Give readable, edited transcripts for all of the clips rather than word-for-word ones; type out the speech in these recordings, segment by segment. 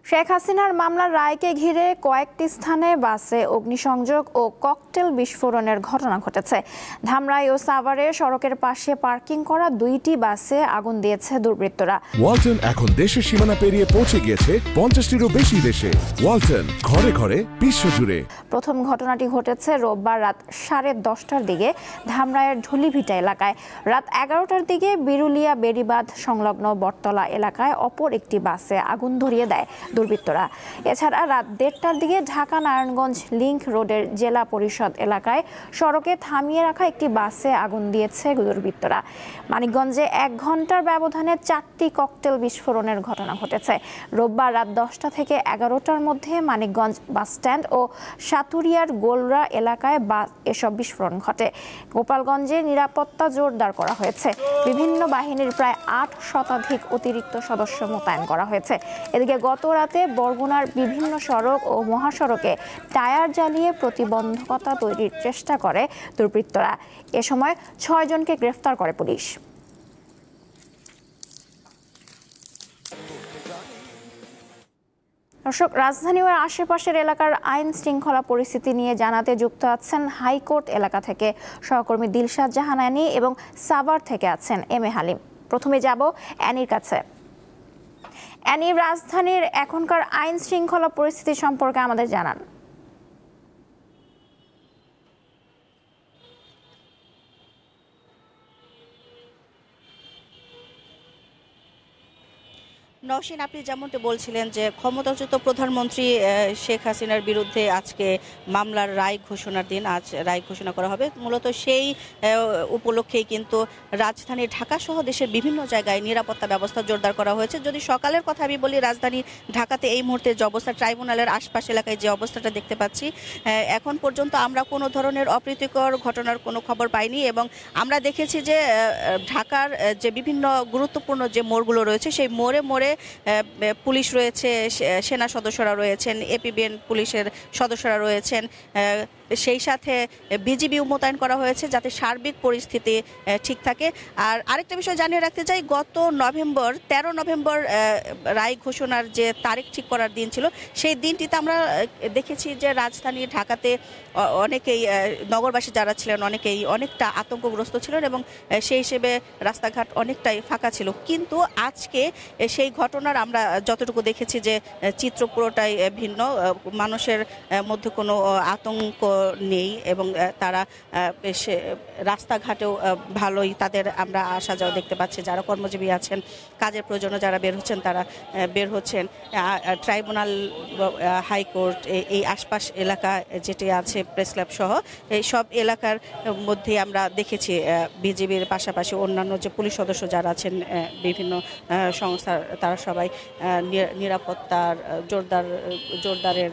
শেখ হাসিনার মামলার রায়কে ঘিরে কয়েকটি স্থানে বাসে অগ্নিসংযোগ ও ককটেল বিস্ফোরণের ঘটনা ঘটেছে। ধামরাই ও সাভারে সড়কের পাশে পার্কিং করা দুইটি বাসে আগুন দিয়েছে দুর্বৃত্তরা। ওয়ালটন এখন দেশের সীমানা পেরিয়ে পৌঁছে গিয়েছে 50টিরও বেশি দেশে। ওয়ালটন, ঘরে ঘরে বিশ্বজুড়ে। প্রথম ঘটনাটি ঘটেছে রোববার রাত 10:30টার দিকে ধামরাইয়ের ঢুলিভিটা এলাকায়। রাত 11টার দিকে বিরুলিয়া বেড়িবাঁধ সংলগ্ন বটতলা এলাকায় অপর একটি বাসে আগুন ধরিয়ে দেয় দুর্বৃত্তরা। এছাড়া রাত 1:30টার দিকে ঢাকা নারায়ণগঞ্জ লিংক রোডের জেলা পরিষদ এলাকায় সড়কে থামিয়ে রাখা একটি বাসে আগুন দিয়েছে দুর্বৃত্তরা। মানিকগঞ্জে 1 ঘন্টার ব্যবধানে 4টি ককটেল বিস্ফোরণের ঘটনা ঘটেছে। রোববার রাত 10টা থেকে 11টার মধ্যে মানিকগঞ্জ বাসস্ট্যান্ড ও সাতুরিয়ার গোলরা এলাকায় এসব বিস্ফোরণ ঘটে। গোপালগঞ্জে নিরাপত্তা জোরদার করা হয়েছে। বিভিন্ন বাহিনীর প্রায় 8 শতাধিক অতিরিক্ত সদস্য মোতায়েন করা হয়েছে। এদিকে গত রাতে বরগুনার বিভিন্ন সড়ক ও মহাসড়কে টায়ার জ্বালিয়ে প্রতিবন্ধকতা তৈরির চেষ্টা করে দুর্বৃত্তরা। এ সময় 6 জনকে গ্রেফতার করে পুলিশ। দর্শক, রাজধানী ও আশেপাশের এলাকার আইন শৃঙ্খলা পরিস্থিতি নিয়ে জানাতে যুক্ত আছেন হাইকোর্ট এলাকা থেকে সহকর্মী দিলশাদ জাহান অ্যানি এবং সাভার থেকে আছেন এম এ হালিম। প্রথমে যাব অ্যানির কাছে। অ্যানি, রাজধানীর এখনকার আইন শৃঙ্খলা পরিস্থিতি সম্পর্কে আমাদের জানান। নওশীন, আপনি যেমনটি বলছিলেন যে ক্ষমতাচ্যুত প্রধানমন্ত্রী শেখ হাসিনার বিরুদ্ধে আজকে মামলার রায় ঘোষণার দিন, আজ রায় ঘোষণা করা হবে। মূলত সেই উপলক্ষেই কিন্তু রাজধানী ঢাকা সহ দেশের বিভিন্ন জায়গায় নিরাপত্তা ব্যবস্থা জোরদার করা হয়েছে। যদি সকালের কথা আমি বলি, রাজধানী ঢাকাতে এই মুহূর্তে যে অবস্থা, ট্রাইব্যুনালের আশপাশ এলাকায় যে অবস্থাটা দেখতে পাচ্ছি, এখন পর্যন্ত আমরা কোনো ধরনের অপ্রীতিকর ঘটনার কোনো খবর পাইনি। এবং আমরা দেখেছি যে ঢাকার যে বিভিন্ন গুরুত্বপূর্ণ যে মোড়গুলো রয়েছে, সেই মোড়ে মোড়ে পুলিশ রয়েছে, সেনা সদস্যরা রয়েছেন, এপিবিএন পুলিশের সদস্যরা রয়েছেন, সেই সাথে বিজিবিও মোতায়েন করা হয়েছে যাতে সার্বিক পরিস্থিতি ঠিক থাকে। আর আরেকটা বিষয় জানিয়ে রাখতে চাই, গত 13 নভেম্বর রায় ঘোষণার যে তারিখ ঠিক করার দিন ছিল, সেই দিনটিতে আমরা দেখেছি যে রাজধানী ঢাকাতে অনেকেই নগরবাসী যারা ছিলেন অনেকটা আতঙ্কগ্রস্ত ছিলেন এবং সেই হিসেবে রাস্তাঘাট অনেকটাই ফাঁকা ছিল। কিন্তু আজকে সেই ঘটনার আমরা যতটুকু দেখেছি যে চিত্র পুরোটাই ভিন্ন। মানুষের মধ্যে কোনো আতঙ্ক নেই এবং তারা রাস্তাঘাটেও ভালোই তাদের আমরা আসা যাওয়া দেখতে পাচ্ছি। যারা কর্মজীবী আছেন, কাজের প্রয়োজনে যারা বের হচ্ছেন, তারা বের হচ্ছেন। ট্রাইব্যুনাল, হাইকোর্ট, এই আশপাশ এলাকা যেটি আছে, প্রেস ক্লাব সহ এই সব এলাকার মধ্যে আমরা দেখেছি বিজিবির পাশাপাশি অন্যান্য যে পুলিশ সদস্য যারা আছেন, বিভিন্ন সংস্থার, তারা সবাই নিরাপত্তার জোরদারের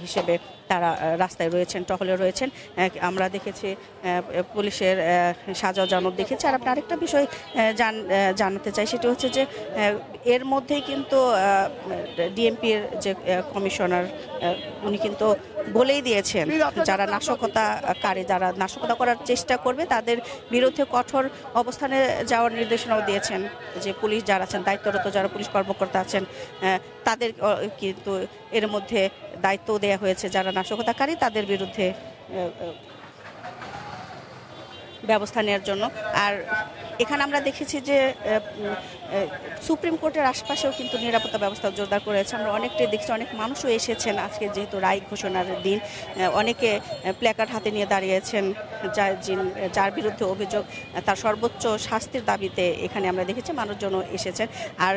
হিসেবে তারা রাস্তায় রয়েছেন, টহলে রয়েছেন। আমরা দেখেছি পুলিশের সাজাও জানত দেখেছি। আর আপনি আরেকটা বিষয় জানাতে চাই, সেটি হচ্ছে যে এর মধ্যেই কিন্তু ডিএমপির যে কমিশনার, উনি কিন্তু বলেই দিয়েছেন যারা নাশকতাকারী, যারা নাশকতা করার চেষ্টা করবে তাদের বিরুদ্ধে কঠোর অবস্থানে যাওয়ার নির্দেশনাও দিয়েছেন। যে পুলিশ যারা আছেন, দায়িত্বরত যারা পুলিশ কর্মকর্তা আছেন, তাদের কিন্তু এর মধ্যে দায়িত্ব দেওয়া হয়েছে যারা নাশকতাকারী তাদের বিরুদ্ধে ব্যবস্থা নেওয়ার জন্য। আর এখানে আমরা দেখেছি যে সুপ্রিম কোর্টের আশপাশেও কিন্তু নিরাপত্তা ব্যবস্থা জোরদার করেছে। আমরা অনেকটাই দেখছি, অনেক মানুষও এসেছেন আজকে, যেহেতু রায় ঘোষণার দিন। অনেকে প্ল্যাকার্ড হাতে নিয়ে দাঁড়িয়েছেন, যার বিরুদ্ধে অভিযোগ তার সর্বোচ্চ শাস্তির দাবিতে এখানে আমরা দেখেছি মানুষজনও এসেছেন। আর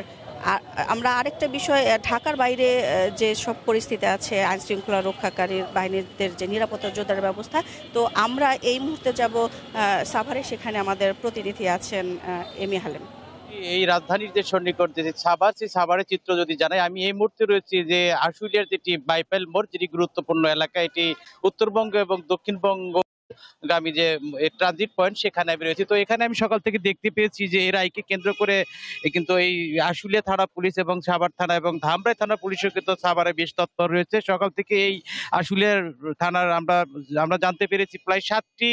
আমরা আরেকটা বিষয়, ঢাকার বাইরে যে সব পরিস্থিতি আছে, আইন শৃঙ্খলা রক্ষাকারী বাহিনীদের যে নিরাপত্তা জোরদারের ব্যবস্থা, তো আমরা এই মুহূর্তে যাব সাভারে। সেখানে আমাদের প্রতিনিধি আছেন এম এ হালিম। এই রাজধানীর যে সন্নিকট যে সাভার, সেই সাভারের চিত্র যদি জানাই, আমি এই মুহূর্তে রয়েছি যে আশুলিয়ার যেটি বাইপাইল মোড়, যেটি গুরুত্বপূর্ণ এলাকা। এটি উত্তরবঙ্গ এবং দক্ষিণবঙ্গ গামী যে ট্রানজিট পয়েন্ট সেখানে আমি রয়েছি। তো এখানে আমি সকাল থেকে দেখতে পেয়েছি যে এই রায়কে কেন্দ্র করে কিন্তু এই আশুলিয়া থানা পুলিশ এবং সাভার থানা এবং ধামরাই থানা পুলিশও কিন্তু সাভারে বেশ তৎপর রয়েছে। সকাল থেকে এই আশুলিয়ার থানার আমরা জানতে পেরেছি প্রায় ৭টি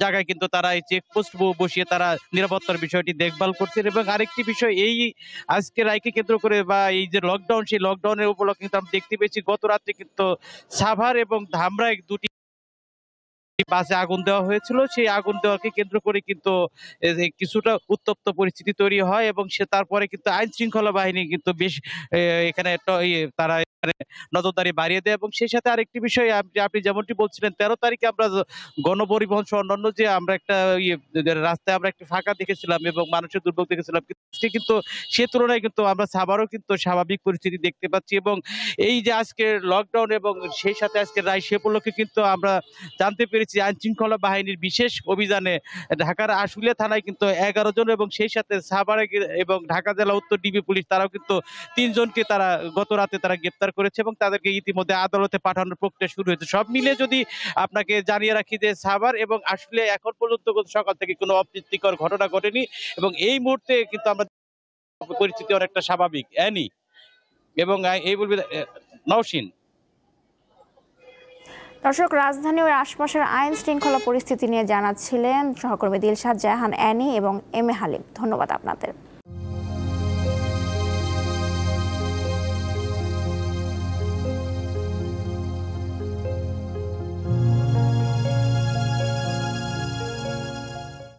জায়গায় কিন্তু তারা এই চেকপোস্ট বসিয়ে তারা নিরাপত্তার বিষয়টি দেখভাল করছেন। এবং আরেকটি বিষয়, এই আজকে রায়কে কেন্দ্র করে বা এই যে লকডাউন, সেই লকডাউনের উপলক্ষে কিন্তু আমরা দেখতে পেয়েছি গত রাত্রে কিন্তু সাভার এবং ধামরাই দুটি বাসে আগুন দেওয়া হয়েছিল। সেই আগুন দেওয়াকে কেন্দ্র করে কিন্তু কিছুটা উত্তপ্ত পরিস্থিতি তৈরি হয় এবং তারপরে কিন্তু আইন শৃঙ্খলা বাহিনী কিন্তু বেশ এখানে তারা নজরদারি বাড়িয়ে দেয়। এবং সেই সাথে আরেকটি বিষয়, আপনি যেমনটি বলছিলেন 13 তারিখে আমরা গণপরিবহন সহ অন্যান্য যে আমরা একটা রাস্তায় আমরা একটু ফাঁকা দেখেছিলাম এবং মানুষের দুর্ভোগ দেখেছিলাম, কিন্তু সে তুলনায় কিন্তু আমরা সাভারও কিন্তু স্বাভাবিক পরিস্থিতি দেখতে পাচ্ছি। এবং এই যে আজকের লকডাউন এবং সেই সাথে আজকের রায়, সে উপলক্ষে কিন্তু আমরা জানতে পেরেছি আইন শৃঙ্খলা বাহিনীর বিশেষ অভিযানে ঢাকার আশুলিয়া থানায় কিন্তু 11 জন এবং সেই সাথে সাভারে এবং ঢাকা জেলা উত্তর ডিবি পুলিশ তারাও কিন্তু 3 জনকে তারা গত রাতে তারা গ্রেপ্তার করেছে এবং তাদেরকে ইতিমধ্যে আদালতে পাঠানোর প্রক্রিয়া শুরু হয়েছে। সব মিলে যদি আপনাকে জানিয়ে রাখি যে সাভার এবং আশুলিয়া এখন পর্যন্ত সকাল থেকে কোনো অপ্রীতিকর ঘটনা ঘটেনি এবং এই মুহূর্তে কিন্তু আমরা পরিস্থিতি অনেকটা স্বাভাবিক। অ্যানি এবং এই বলবে নওশিন। দর্শক, রাজধানী ও আশপাশের আইন শৃঙ্খলা পরিস্থিতি নিয়ে জানাচ্ছিলেন সহকর্মী দিলশাদ জাহান, অ্যানি এবং এম এ হালিম। ধন্যবাদ আপনাদের।